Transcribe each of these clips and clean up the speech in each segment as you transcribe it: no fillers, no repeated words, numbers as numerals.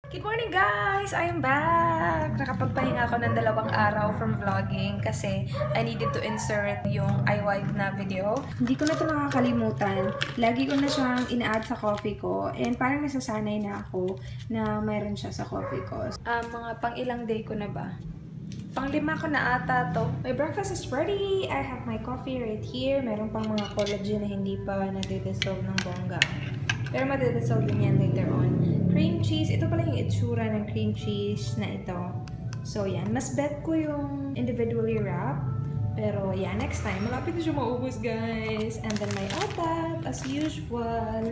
Good morning guys! I am back! Nakapagpahinga ako ng 2 araw from vlogging kasi I needed to insert yung I wipe na video. Hindi ko na ito nakakalimutan. Lagi ko na siyang ina-add sa coffee ko and parang nasasanay na ako na mayroon siya sa coffee ko. Mga pang ilang day ko na ba? Pang-5 ko na ata to. My breakfast is ready! I have my coffee right here. Meron pang mga collagen na hindi pa nadidissolve ng bongga. Pero madidissolve din yan later on. Cream cheese. Ito pala yung itsura ng cream cheese na ito. So, yan. Mas bet ko yung individually wrap. Pero, yeah, next time. Malapit na siya maubos, guys. And then, my atat, as usual.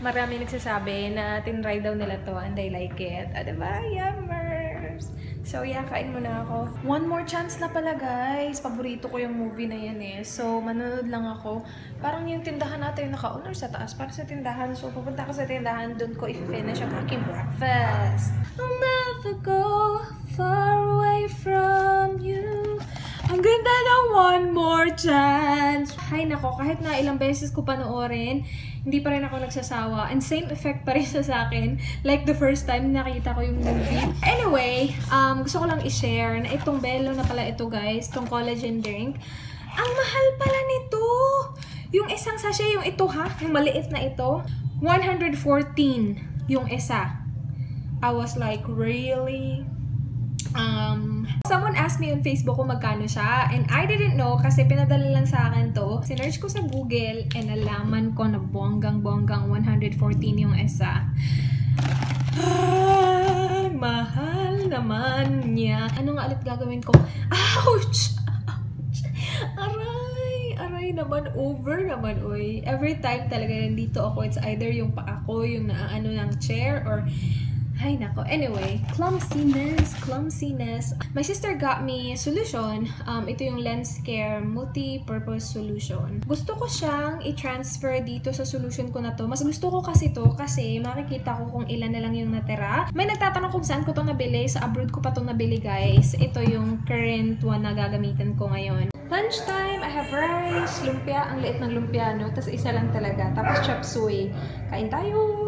Marami nagsasabi na tinry daw nila to and they like it. Diba? Yummers! So, yeah, kain muna ako. One more chance na pala, guys. Paborito ko yung movie na yan eh. So, manonood lang ako. Parang yung tindahan natin yung naka-honor sa taas. Para sa tindahan. So, pupunta ako sa tindahan. Doon ko i-finish ang aking breakfast. I'll never go far away from you. Ang ganda ng One More Chance. Hay nako, kahit na ilang beses ko panoorin, hindi pa rin ako nagsasawa. And same effect pa rin sa akin. Like the first time nakita ko yung movie. Anyway, gusto ko lang i-share na itong Bello na pala ito guys. Itong collagen drink. Ang mahal pala nito. Yung isang sachet, yung ito ha. Yung maliit na ito. 114 yung isa. I was like, really? Someone asked me on Facebook kung magkano siya and I didn't know kasi pinadala lang sa akin to. Sinearch ko sa Google and nalaman ko na bonggang-bonggang 114 yung isa. Mahal naman niya. Ano nga ulit gagawin ko? Ouch! Ouch! Aray naman, over naman, oy. Every time talaga nandito ako, it's either yung paa ko, yung naaano ng chair, or ay nako. Anyway, clumsiness. My sister got me a solution. Ito yung Lenscare Multi-Purpose Solution. Gusto ko siyang i-transfer dito sa solution ko na to. Mas gusto ko kasi to kasi makikita ko kung ilan na lang yung natira. May nagtatanong kung saan ko to nabili. Sa abroad ko pa to nabili, guys. Ito yung current one na gagamitin ko ngayon. Lunchtime, I have rice, lumpia. Ang liit ng lumpia, no? Tapos isa lang talaga. Tapos chop suey. Kain tayo!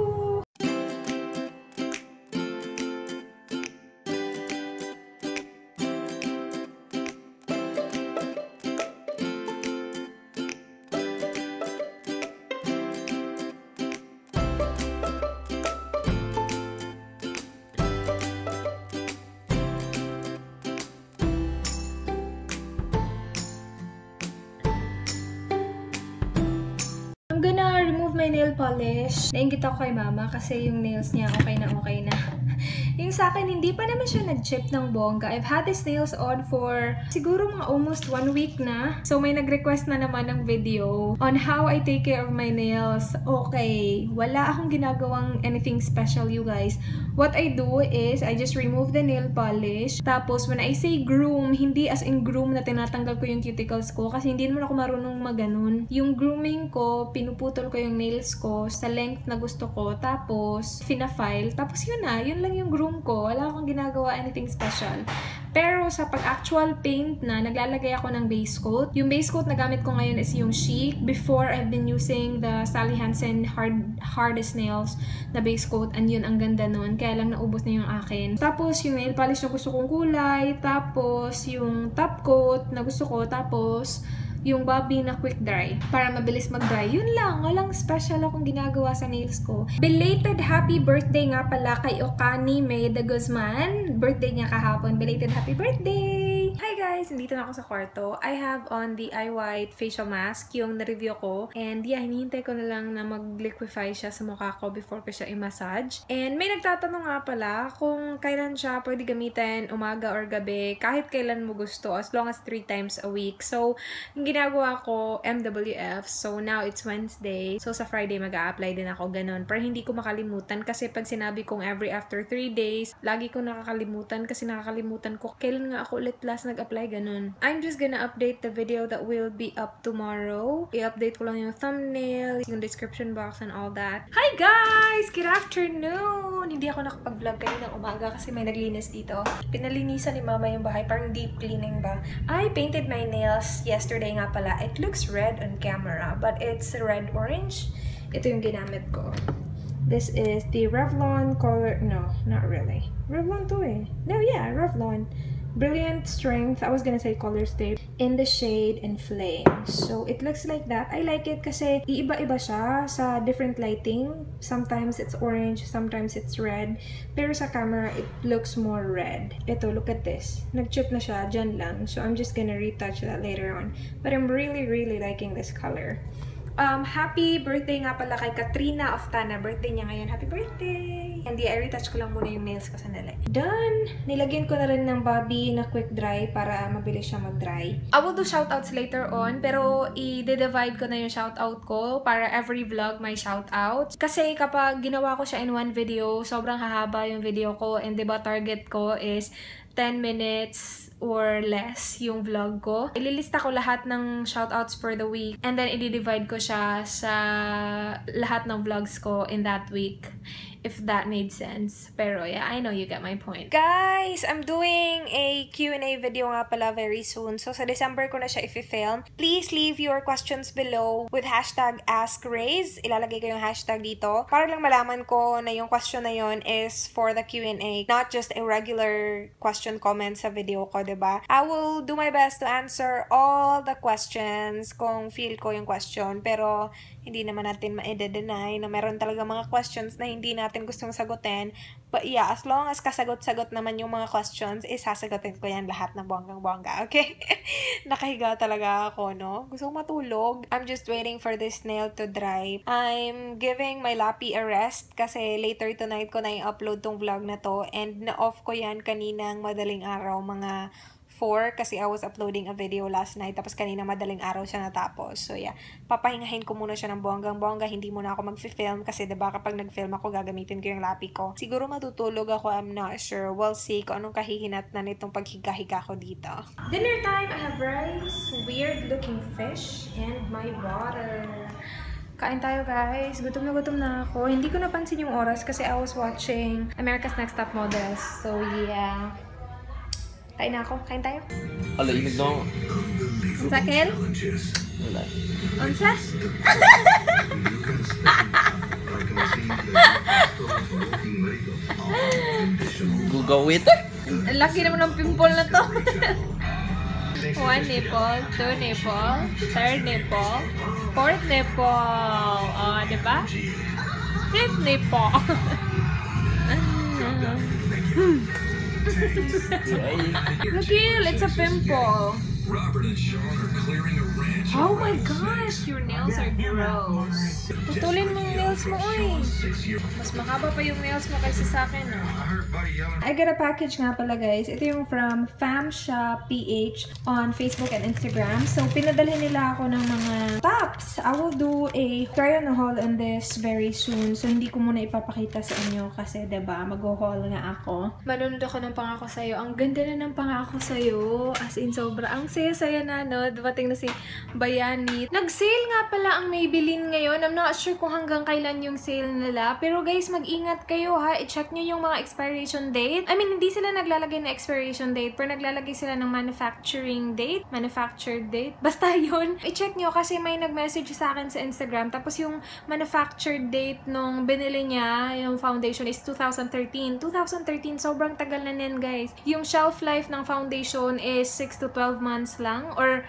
I'm gonna remove my nail polish. Nainggit ako kay mama kasi yung nails niya okay na. Yung sa akin, hindi pa naman siya nag-chip ng bongga. I've had these nails on for siguro mga almost 1 week na. So may nag-request na naman ng video on how I take care of my nails. Okay, wala akong ginagawang anything special, you guys. What I do is, I just remove the nail polish. Tapos, when I say groom, hindi as in groom na tinatanggal ko yung cuticles ko kasi hindi naman ako marunong maganon. Yung grooming ko, pinuputol ko yung nails ko sa length na gusto ko. Tapos, fina-file. Tapos yun na, yun lang yung groom ko. Wala akong ginagawa anything special. Pero sa pag-actual paint na, naglalagay ako ng base coat. Yung base coat na gamit ko ngayon is yung Chic. Before, I've been using the Sally Hansen Hardest Nails na base coat. And yun, ang ganda nun. Kaya lang naubos na yung akin. Tapos, yung nail polish na gusto kong kulay. Tapos, yung top coat na gusto ko. Tapos, yung Bobby na quick dry para mabilis mag-dry. Yun lang. Walang special akong ginagawa sa nails ko. Belated happy birthday nga pala kay Okani May de Guzman. Birthday niya kahapon. Belated happy birthday! Hi guys! Nandito na ako sa kwarto. I have on the I White facial mask, yung na-review ko. And yeah, hinihintay ko na lang na mag-liquify siya sa mukha ko before ko siya i-massage. And may nagtatanong nga pala kung kailan siya pwede gamitin, umaga or gabi, kahit kailan mo gusto, as long as 3 times a week. So, yung ginagawa ko, MWF. So, now it's Wednesday. So, sa Friday mag-a-apply din ako, ganun. Pero hindi ko makalimutan kasi pag sinabi kong every after 3 days, lagi ko nakakalimutan kasi nakakalimutan ko kailan nga ako ulit last nag-apply, ganun. I'm just gonna update the video that will be up tomorrow. I-update ko lang yung thumbnail, yung description box, and all that. Hi guys! Good afternoon! Hindi ako nakapag-vlog kayo ng umaga kasi may naglinis dito. Pinalinisan ni mama yung bahay, parang deep cleaning ba. I painted my nails yesterday nga pala. It looks red on camera, but it's red-orange. Ito yung ginamit ko. This is the Revlon color. No, not really. Revlon to eh. No, yeah, Revlon. Brilliant Strength. I was gonna say Color Stay. In the shade Inflame. So, it looks like that. I like it kasi iiba-iba siya sa different lighting. Sometimes it's orange, sometimes it's red. Pero sa camera, it looks more red. Ito, look at this. Nag-chip na siya, dyan lang. So, I'm just gonna retouch that later on. But I'm really, really liking this color. Happy birthday nga pala kay Katrina Oftana. Birthday niya ngayon. Happy birthday! Hindi, I retouch ko lang muna yung nails ko sandali. Done! Nilagyan ko na rin ng Bobbi na quick dry para mabilis siya mag-dry. I will do shoutouts later on, pero i-divide ko na yung shoutout ko para every vlog may shoutout. Kasi kapag ginawa ko siya in one video, sobrang hahaba yung video ko, and diba target ko is 10 minutes or less yung vlog ko. Ililista ko lahat ng shoutouts for the week and then i-divide ko siya sa lahat ng vlogs ko in that week. If that made sense. Pero yeah, I know you get my point. Guys, I'm doing a Q&A video nga pala very soon. So sa December ko na siya i-film. Please leave your questions below with hashtag AskRaze. Ilalagay ko yung hashtag dito para lang malaman ko na yung question na yon is for the Q&A, not just a regular question comment sa video ko, diba? I will do my best to answer all the questions kung feel ko yung question. Pero hindi naman natin ma-deny na meron talaga mga questions na hindi natin gustong sagutin. But yeah, as long as kasagot-sagot naman yung mga questions, sasagutin ko yan lahat ng bonggang-bongga, okay? Nakahiga talaga ako, no? Gusto kong matulog. I'm just waiting for this nail to dry. I'm giving my lappy a rest kasi later tonight ko na i-upload tong vlog na to, and na-off ko yan kaninang madaling araw, mga 4 kasi I was uploading a video last night tapos kanina madaling araw siya natapos. So yeah, papahingahin ko muna siya ng bonggang-bongga, hindi muna ako mag-film kasi diba kapag nag-film ako gagamitin ko yung lapi ko. Siguro matutulog ako, I'm not sure. We'll see kung anong kahihinat na nitong paghiga-higa ko dito. Dinner time, I have rice, weird looking fish, and my water. Kain tayo guys. Gutom na ako. Hindi ko napansin yung oras kasi I was watching America's Next Top Models. So yeah. Kain na ako. Kain tayo. Hala, inig na ako. Unsa, Kel? Wala. Unsa? Gugawit? Ang laki naman ng pimple na to. 1 nipple, 2 nipple, 3rd nipple, 4th nipple. Oh, diba? 5th nipple. Look, it's a pimple. Oh my gosh, your nails are gross. Putulin mo yung nails mo, oy. Mas mahaba pa yung nails mo kaysa sa akin, no? I got a package nga pala, guys. Ito yung from FamShop PH on Facebook and Instagram. So, pinadalhin nila ako ng mga tops. I will do a try on haul on this very soon. So, hindi ko muna ipapakita sa inyo kasi, diba, mag-haul nga ako. Manunod ako ng pangako sa'yo. Ang ganda na ng pangako sa'yo. As in, sobra. Ang saya-saya na, no? Dumating na si Bayani. Nag-sale nga pala ang Maybelline ngayon. I'm not sure kung hanggang kailan yung sale nila. Pero guys, mag-ingat kayo ha. I-check nyo yung mga expiration date. I mean, hindi sila naglalagay na expiration date. Pero naglalagay sila ng manufacturing date. Manufactured date. Basta yun. I-check nyo kasi may nag-message sa akin sa Instagram. Tapos yung manufactured date nung binili niya, yung foundation is 2013. 2013, sobrang tagal na din guys. Yung shelf life ng foundation is 6 to 12 months lang. Or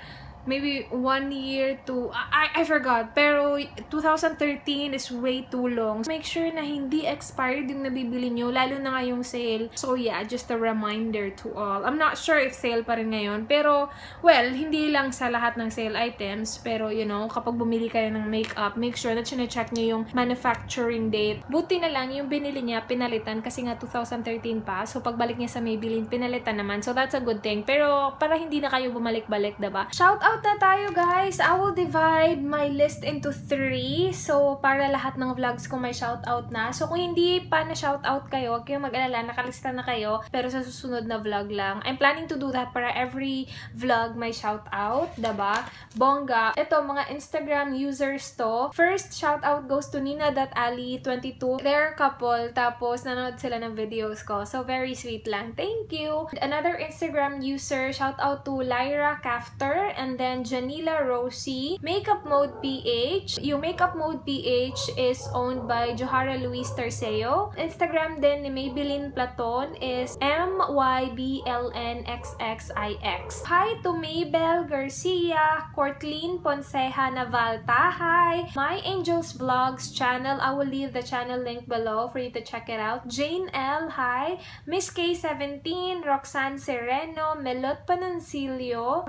maybe 1 year to... I forgot. Pero 2013 is way too long. Make sure na hindi expired yung nabibili nyo. Lalo na nga yung sale. So yeah, just a reminder to all. I'm not sure if sale pa rin ngayon. Pero, well, hindi lang sa lahat ng sale items. Pero, you know, kapag bumili kayo ng makeup, make sure na check nyo yung manufacturing date. Buti na lang yung binili niya, pinalitan. Kasi nga 2013 pa. So, pagbalik niya sa Maybelline, pinalitan naman. So, that's a good thing. Pero, para hindi na kayo bumalik-balik, diba? Shout out na tayo guys. I will divide my list into 3. So, para lahat ng vlogs ko may shoutout na. So, kung hindi pa na shoutout kayo, huwag kayong mag-alala, nakalista na kayo. Pero sa susunod na vlog lang. I'm planning to do that para every vlog may shoutout. Diba? Bongga. Ito, mga Instagram users to. First shoutout goes to Nina.ali22. They're a couple. Tapos, nanood sila ng videos ko. So, very sweet lang. Thank you. Another Instagram user, shoutout to Lyra Kafter and and then Janila Rosie. Makeup Mode PH. Yung Makeup Mode PH is owned by Johara Luis Terceo. Instagram din ni Maybelline Platon is MYBLNXXIX. Hi to Maybel Garcia, Courtline Ponceja Navalta. Hi! My Angels Vlogs channel. I will leave the channel link below for you to check it out. Jane L. Hi! Miss K17, Roxanne Sereno, Melot Panancilio,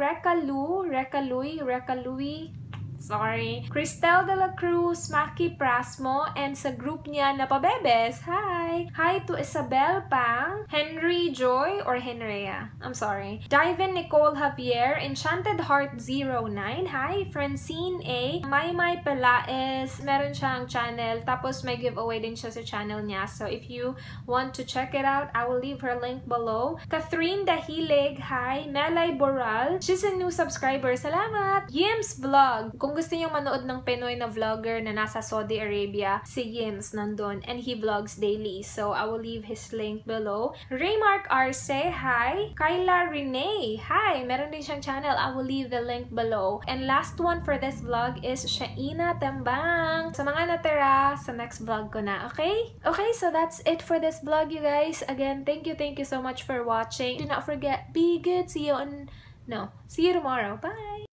Recalui, sorry. Cristel de la Cruz, Maki Prasmo, and sa group niya na pabebes. Hi! Hi to Isabel Pang, Henry Joy, or Henrea. I'm sorry. Diven Nicole Javier, Enchanted Heart 09. Hi! Francine A. Maymay Pelaez. Meron siyang channel. Tapos may giveaway din siya sa channel niya. So if you want to check it out, I will leave her link below. Catherine Dahilig. Hi! Melay Boral. She's a new subscriber. Salamat! Yims Vlog. Kung gusto niyo manood ng Pinoy na vlogger na nasa Saudi Arabia, si Yims nandun and he vlogs daily. So, I will leave his link below. Raymark Arce, hi! Kyla Renee, hi! Meron din siyang channel. I will leave the link below. And last one for this vlog is Shaina Tembang. Sa mga natira, sa next vlog ko na, okay? Okay, so that's it for this vlog, you guys. Again, thank you so much for watching. Do not forget, be good. See you tomorrow. Bye!